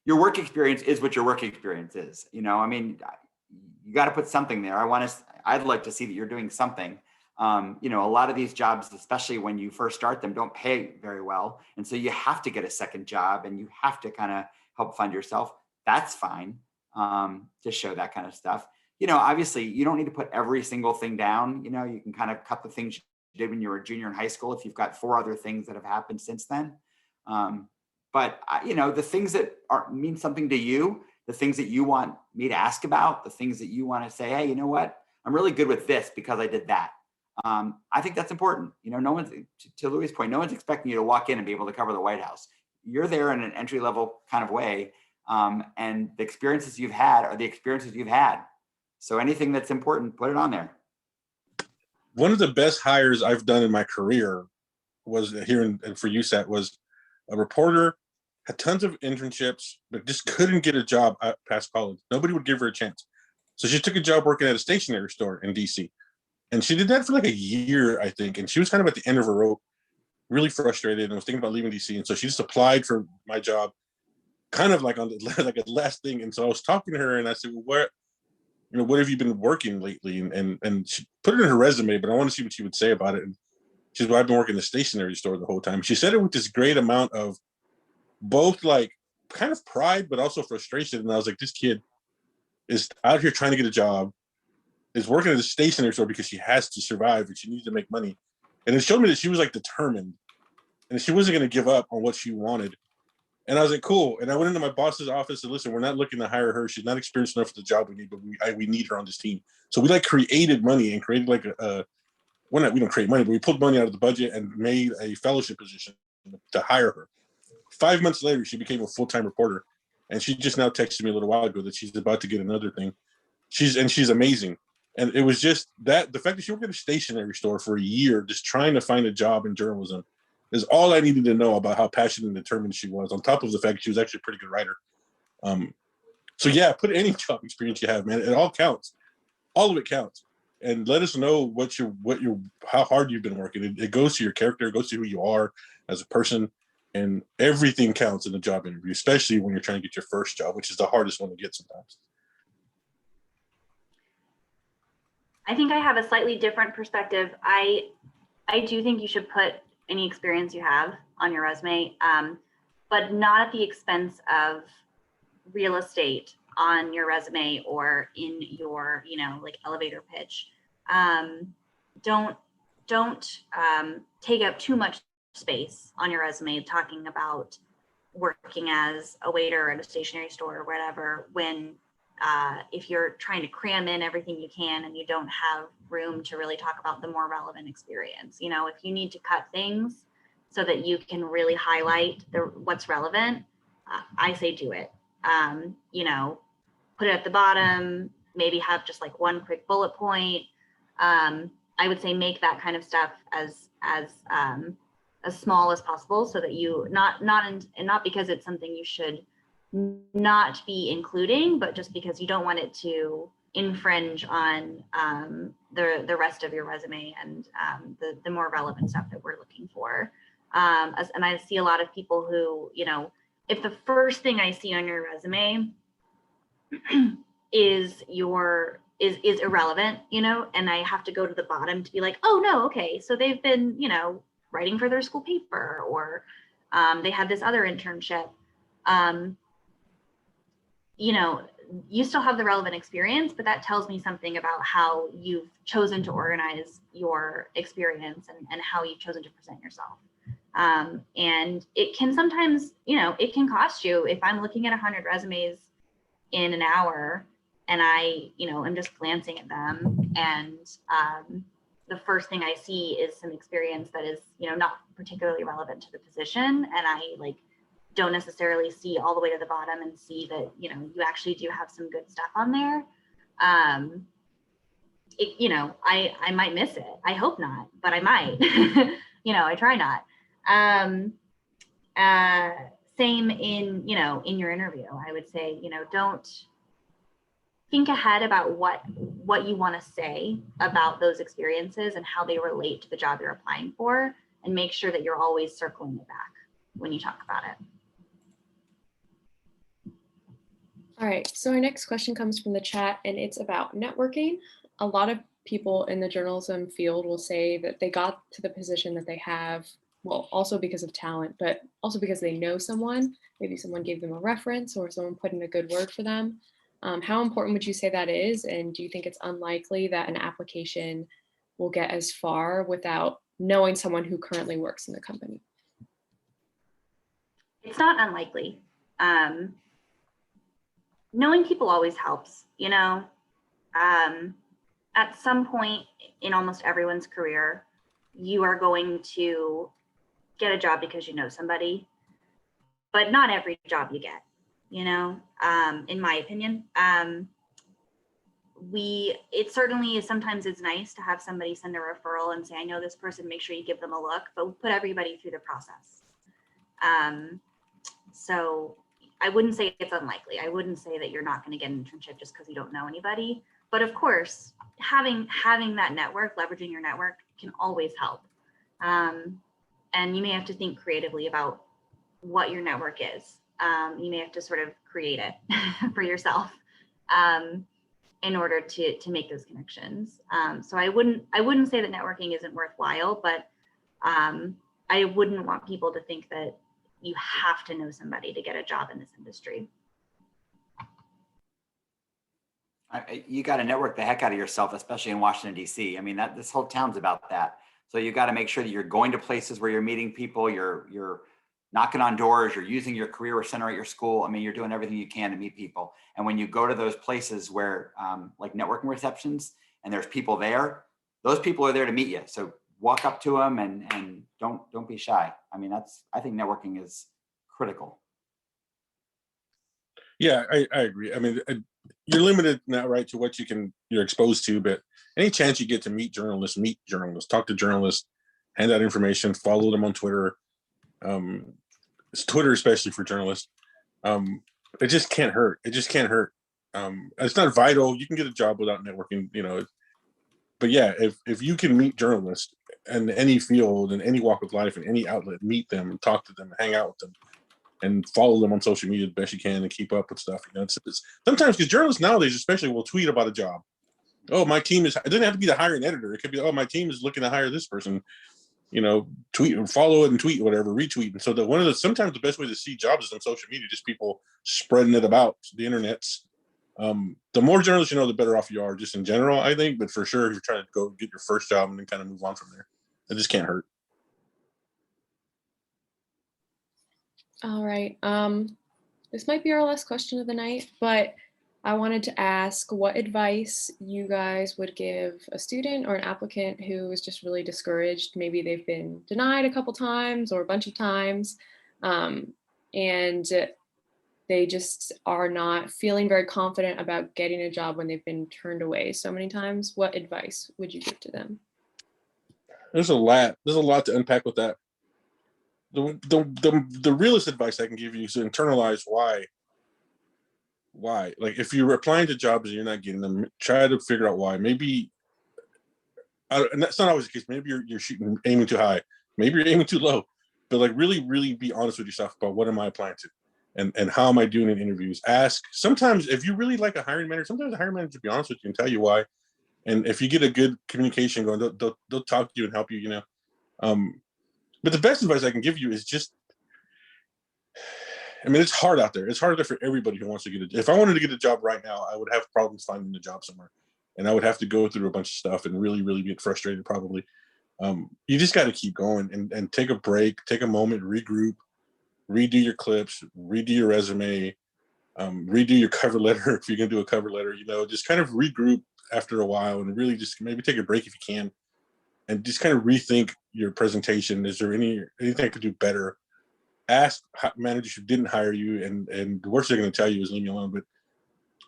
Your work experience is what your work experience is. You got to put something there. I'd like to see that you're doing something. A lot of these jobs, especially when you first start them, don't pay very well. And so you have to get a second job and you have to kind of help fund yourself. That's fine, to show that kind of stuff. Obviously you don't need to put every single thing down. You can kind of cut the things you did when you were a junior in high school if you've got 4 other things that have happened since then. But the things that mean something to you, the things that you want me to ask about, the things that you want to say, hey, you know what? I'm really good with this because I did that. I think that's important. No one's, to Louis' point, no one's expecting you to walk in and be able to cover the White House. You're there in an entry level kind of way. And the experiences you've had are the experiences you've had. So anything that's important, put it on there. One of the best hires I've done in my career was here for USAT was a reporter, had tons of internships, but just couldn't get a job past college. Nobody would give her a chance. So she took a job working at a stationery store in DC. And she did that for like a year, I think. And she was kind of at the end of her rope, really frustrated, and was thinking about leaving DC. And so she just applied for my job, kind of like on the like a last thing. And so I was talking to her and I said, well, what have you been working lately? And she put it in her resume, but I want to see what she would say about it. And she said, well, I've been working in the stationery store the whole time. She said it with this great amount of both like kind of pride, but also frustration. And I was like, this kid is out here trying to get a job, is working at a stationery store because she has to survive and she needs to make money. And it showed me that she was like determined and she wasn't going to give up on what she wanted. And I was like, cool. And I went into my boss's office and listen, we're not looking to hire her. She's not experienced enough for the job we need, but we need her on this team. So we like created money and created like we don't create money, but we pulled money out of the budget and made a fellowship position to hire her. 5 months later, she became a full-time reporter. And she just now texted me a little while ago that she's about to get another thing. She's amazing. And it was just that the fact that she worked at a stationery store for a year, just trying to find a job in journalism, is all I needed to know about how passionate and determined she was, on top of the fact that she was actually a pretty good writer. So yeah, put any job experience you have, man. It all counts. All of it counts. And let us know how hard you've been working. It goes to your character, it goes to who you are as a person, and everything counts in a job interview, especially when you're trying to get your first job, which is the hardest one to get sometimes. I think I have a slightly different perspective. I do think you should put any experience you have on your resume, but not at the expense of real estate, on your resume or in your, like elevator pitch. Don't take up too much space on your resume talking about working as a waiter at a stationery store or whatever, when if you're trying to cram in everything you can and you don't have room to really talk about the more relevant experience. If you need to cut things so that you can really highlight what's relevant, I say do it. Put it at the bottom, maybe have just like one quick bullet point. I would say make that kind of stuff as small as possible, so that you not because it's something you should not be including, but just because you don't want it to infringe on the rest of your resume and the more relevant stuff that we're looking for. And I see a lot of people who, if the first thing I see on your resume is irrelevant, and I have to go to the bottom to be like, oh no, okay, so they've been, writing for their school paper, or they had this other internship. You still have the relevant experience, but that tells me something about how you've chosen to organize your experience and how you've chosen to present yourself. And it can sometimes, it can cost you. If I'm looking at 100 resumes in an hour and I'm just glancing at them, and the first thing I see is some experience that is, not particularly relevant to the position, and I don't necessarily see all the way to the bottom and see that, you actually do have some good stuff on there. I might miss it. I hope not, but I might. I try not. Same in your interview. I would say, don't think ahead about what you want to say about those experiences and how they relate to the job you're applying for, and make sure that you're always circling it back when you talk about it. All right, so our next question comes from the chat, and it's about networking. A lot of people in the journalism field will say that they got to the position that they have, well, also because of talent, but also because they know someone. Maybe someone gave them a reference or someone put in a good word for them. How important would you say that is? And do you think it's unlikely that an application will get as far without knowing someone who currently works in the company? It's not unlikely. Knowing people always helps, at some point in almost everyone's career, you are going to get a job because you know somebody, but not every job you get, in my opinion. It certainly is, sometimes it's nice to have somebody send a referral and say, I know this person, make sure you give them a look, but we'll put everybody through the process. So I wouldn't say it's unlikely. I wouldn't say that you're not going to get an internship just because you don't know anybody. But of course, having that network, leveraging your network can always help. And you may have to think creatively about what your network is. You may have to sort of create it for yourself in order to make those connections. So I wouldn't say that networking isn't worthwhile, but I wouldn't want people to think that you have to know somebody to get a job in this industry. You got to network the heck out of yourself, especially in Washington, D.C. I mean, this whole town's about that. So you got to make sure that you're going to places where you're meeting people, you're knocking on doors, you're using your career center at your school. I mean, you're doing everything you can to meet people. And when you go to those places where like networking receptions and there's people there, those people are there to meet you. So walk up to them and don't be shy. I mean, I think networking is critical. Yeah, I agree. I mean, you're limited now, right, to what you're exposed to, but any chance you get to meet journalists, talk to journalists, hand out information, follow them on Twitter. It's Twitter, especially for journalists. It just can't hurt. It's not vital. You can get a job without networking, but yeah, if you can meet journalists in any field, in any walk of life, in any outlet, meet them, talk to them, hang out with them, and follow them on social media the best you can and keep up with stuff. It's sometimes, because journalists nowadays especially will tweet about a job. Oh, my team is, it doesn't have to be the hiring editor. It could be, oh, my team is looking to hire this person, tweet and follow it and tweet, whatever, retweet. And so sometimes the best way to see jobs is on social media, just people spreading it about the internets The more journalists you know, the better off you are, just in general, I think. But for sure, if you're trying to go get your first job and then kind of move on from there, it just can't hurt. All right. This might be our last question of the night, but I wanted to ask what advice you guys would give a student or an applicant who is just really discouraged. Maybe they've been denied a couple times or a bunch of times, and they just are not feeling very confident about getting a job when they've been turned away so many times. What advice would you give to them? There's a lot to unpack with that. The realest advice I can give you is to internalize why. Like if you're applying to jobs and you're not getting them, try to figure out why. Maybe, and that's not always the case. Maybe you're aiming too high. Maybe you're aiming too low. But like really be honest with yourself about what am I applying to, and how am I doing in interviews. Ask. Sometimes if you really like a hiring manager, sometimes the hiring manager will be honest with you and tell you why. And if you get a good communication going, they'll talk to you and help you. You know. But the best advice I can give you is just, I mean, it's hard out there. It's harder for everybody who wants to get it. If I wanted to get a job right now, I would have problems finding a job somewhere, and I would have to go through a bunch of stuff and really get frustrated probably. You just got to keep going and take a break, take a moment, regroup, redo your clips, redo your resume, redo your cover letter if you're gonna do a cover letter. You know, just kind of regroup after a while and really just maybe take a break if you can, and just kind of rethink your presentation. Is there anything I could do better? Ask managers who didn't hire you, and the worst they're going to tell you is leave me alone. But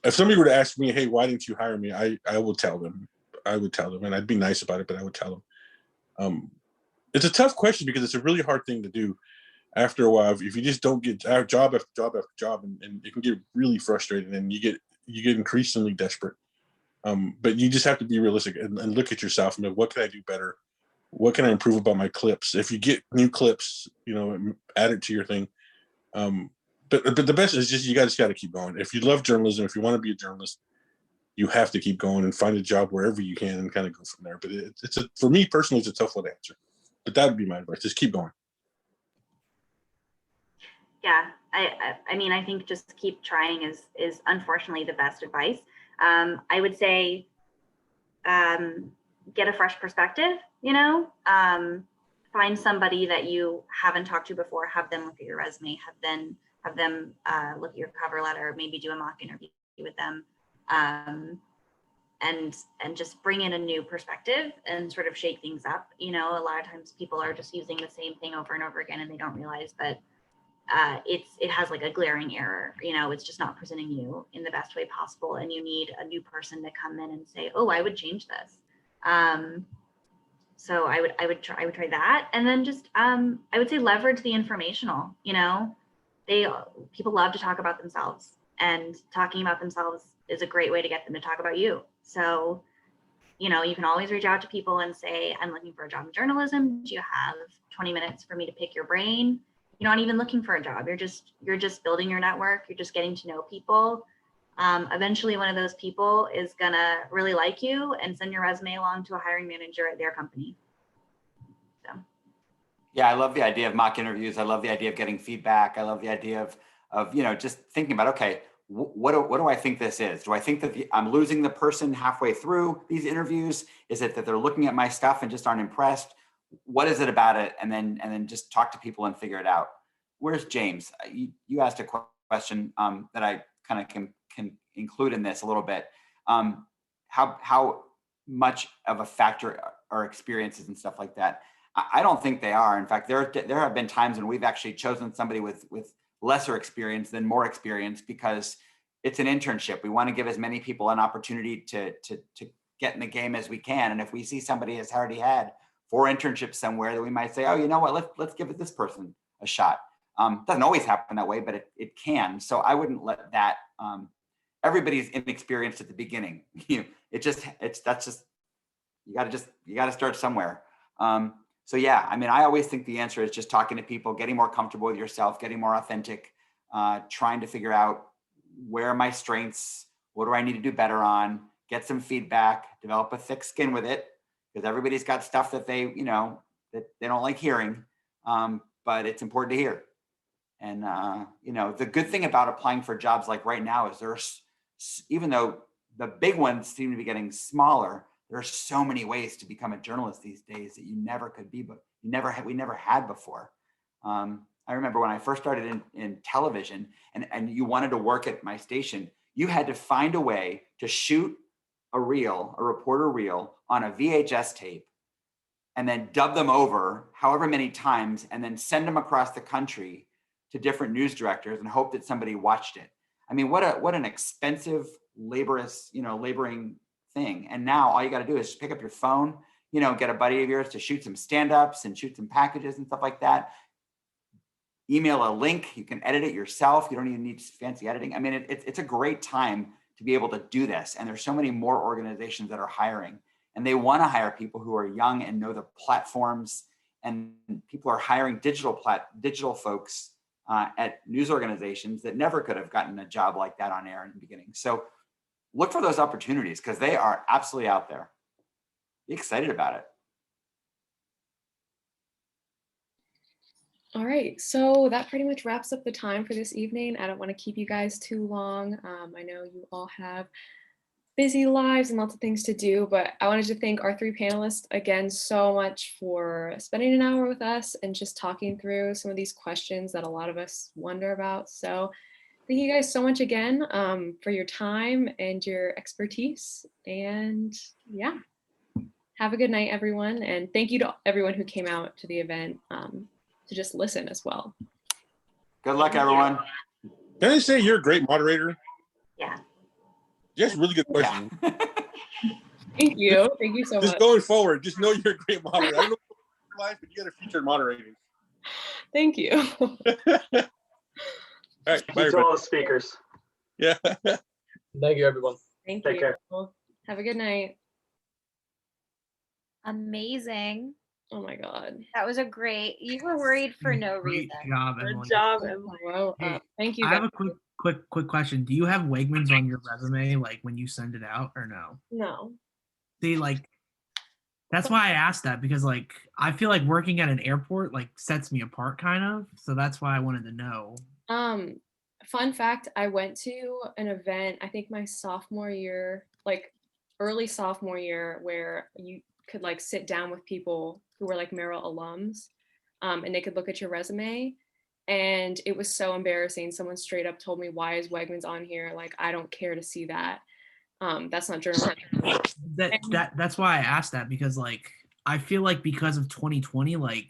if somebody were to ask me, hey, why didn't you hire me? I would tell them. And I'd be nice about it, but I would tell them. It's a tough question because it's a really hard thing to do. After a while, if you just don't get job after job after job, and it can get really frustrating, and you get increasingly desperate. But you just have to be realistic and look at yourself and go, what can I do better? What can I improve about my clips? If you get new clips, you know, add it to your thing. But the best is just you guys got to keep going. If you love journalism, if you want to be a journalist, you have to keep going and find a job wherever you can and kind of go from there. But for me personally, it's a tough one to answer. But that would be my advice. Just keep going. Yeah, I mean, I think just keep trying is unfortunately the best advice. I would say get a fresh perspective, you know, find somebody that you haven't talked to before, have them look at your resume, have them look at your cover letter, maybe do a mock interview with them, and just bring in a new perspective and sort of shake things up. You know, a lot of times people are just using the same thing over and over again, and they don't realize that it has like a glaring error. You know, it's just not presenting you in the best way possible, and you need a new person to come in and say, oh, I would change this. So I would try that, and then just I would say leverage the informational. You know, people love to talk about themselves, and talking about themselves is a great way to get them to talk about you. So, you know, you can always reach out to people and say, I'm looking for a job in journalism. Do you have 20 minutes for me to pick your brain? You're not even looking for a job. You're just building your network. You're just getting to know people. Eventually one of those people is gonna really like you and send your resume along to a hiring manager at their company. So. Yeah, I love the idea of mock interviews. I love the idea of getting feedback. I love the idea of you know, just thinking about, okay, what do I think this is? Do I think that I'm losing the person halfway through these interviews? Is it that they're looking at my stuff and just aren't impressed? What is it about it? And then just talk to people and figure it out. Where's James? You asked a question that I kind of can include in this a little bit. How much of a factor are experiences and stuff like that? I don't think they are. In fact, there have been times when we've actually chosen somebody with lesser experience than more experience, because it's an internship. We want to give as many people an opportunity to get in the game as we can. And if we see somebody has already had 4 internships somewhere, then we might say, oh, you know what, let's give this person a shot. Doesn't always happen that way, but it can. So I wouldn't let that, everybody's inexperienced at the beginning. You got to start somewhere. So yeah, I mean, I always think the answer is just talking to people, getting more comfortable with yourself, getting more authentic, trying to figure out where are my strengths, what do I need to do better on, get some feedback, develop a thick skin with it, because everybody's got stuff that they don't like hearing, but it's important to hear. And the good thing about applying for jobs like right now is there's even though the big ones seem to be getting smaller, there are so many ways to become a journalist these days that you never could be, but we never had before. I remember when I first started in television and you wanted to work at my station, you had to find a way to shoot a reporter reel on a VHS tape and then dub them over however many times and then send them across the country to different news directors and hope that somebody watched it. I mean, what an expensive, laboring thing. And now all you got to do is just pick up your phone, get a buddy of yours to shoot some stand-ups and shoot some packages and stuff like that. Email a link, you can edit it yourself. You don't even need fancy editing. I mean, it's a great time to be able to do this. And there's so many more organizations that are hiring, and they want to hire people who are young and know the platforms, and people are hiring digital folks at news organizations that never could have gotten a job like that on air in the beginning. So look for those opportunities because they are absolutely out there. Be excited about it. All right, so that pretty much wraps up the time for this evening. I don't want to keep you guys too long. I know you all have busy lives and lots of things to do, but I wanted to thank our three panelists again so much for spending an hour with us and just talking through some of these questions that a lot of us wonder about. So thank you guys so much again for your time and your expertise. And yeah, have a good night, everyone. And thank you to everyone who came out to the event to just listen as well. Good luck, everyone. Can I say you're a great moderator? Yeah. Yes, really good question. Yeah. Thank you. Thank you so Just much. going forward, just know you're a great moderator. I don't know your life, but you got a future in moderating. Thank you. All right, bye, To all the speakers. yeah. Thank you, everyone. Thank Take you. care. Have a good night. Amazing. Oh my God. That was you were worried for no Great reason. job, Good Emily. job, Emily. Well, Hey, thank you. I have guys. a quick question. Do you have Wegmans on your resume, like when you send it out, or no? No. See, like, that's why I asked that, because like I feel like working at an airport like sets me apart, kind of. So that's why I wanted to know. Fun fact, I went to an event, I think my sophomore year, like early sophomore year, where you could like sit down with people who were like Merrill alums, and they could look at your resume. And it was so embarrassing. Someone straight up told me, "Why is Wegmans on here? Like, I don't care to see that. That's not journalism." That's why I asked that, because like I feel like because of 2020, like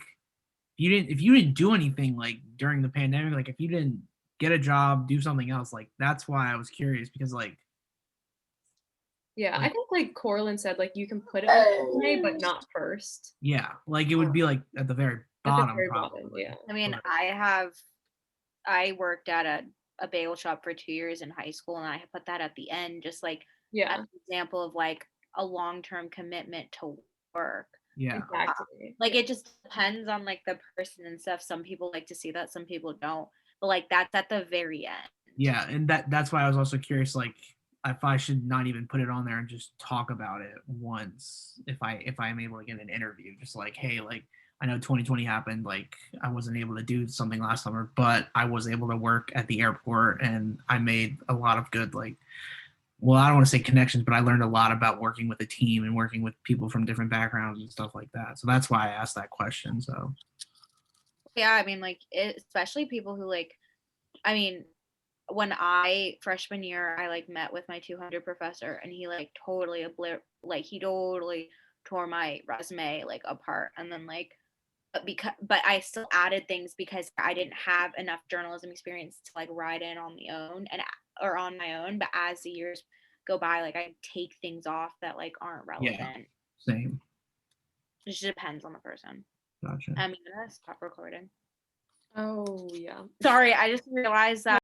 if you didn't do anything like during the pandemic, like if you didn't get a job, do something else, like that's why I was curious, because like Yeah, I like- think like Corlin said, like you can put it on the resume, but not first. yeah, like it would be like at the very At the bottom, very bottom, probably. yeah. I mean, But- I worked at a bagel shop for 2 years in high school, and I put that at the end, just like Yeah, as an example of like a long-term commitment to work. Yeah. exactly. Like it just depends on like the person and stuff. Some people like to see that, some people don't. But like that's at the very end. Yeah, and that's why I was also curious, like if I should not even put it on there and just talk about it once, if I am able to get an interview, just like, hey, like I know 2020 happened, like I wasn't able to do something last summer, but I was able to work at the airport and I made a lot of good, like, well, I don't want to say connections, but I learned a lot about working with a team and working with people from different backgrounds and stuff like that. So that's why I asked that question. So Yeah, I mean, like, especially people who like, I mean, when I freshman year, I like met with my 200 professor, and he like totally he totally tore my resume like apart, and then like, but I still added things because I didn't have enough journalism experience to like ride in on my own. But as the years go by, like I take things off that like aren't relevant. same. It just depends on the person. Gotcha. I'm gonna stop recording. Oh yeah. Sorry, I just realized that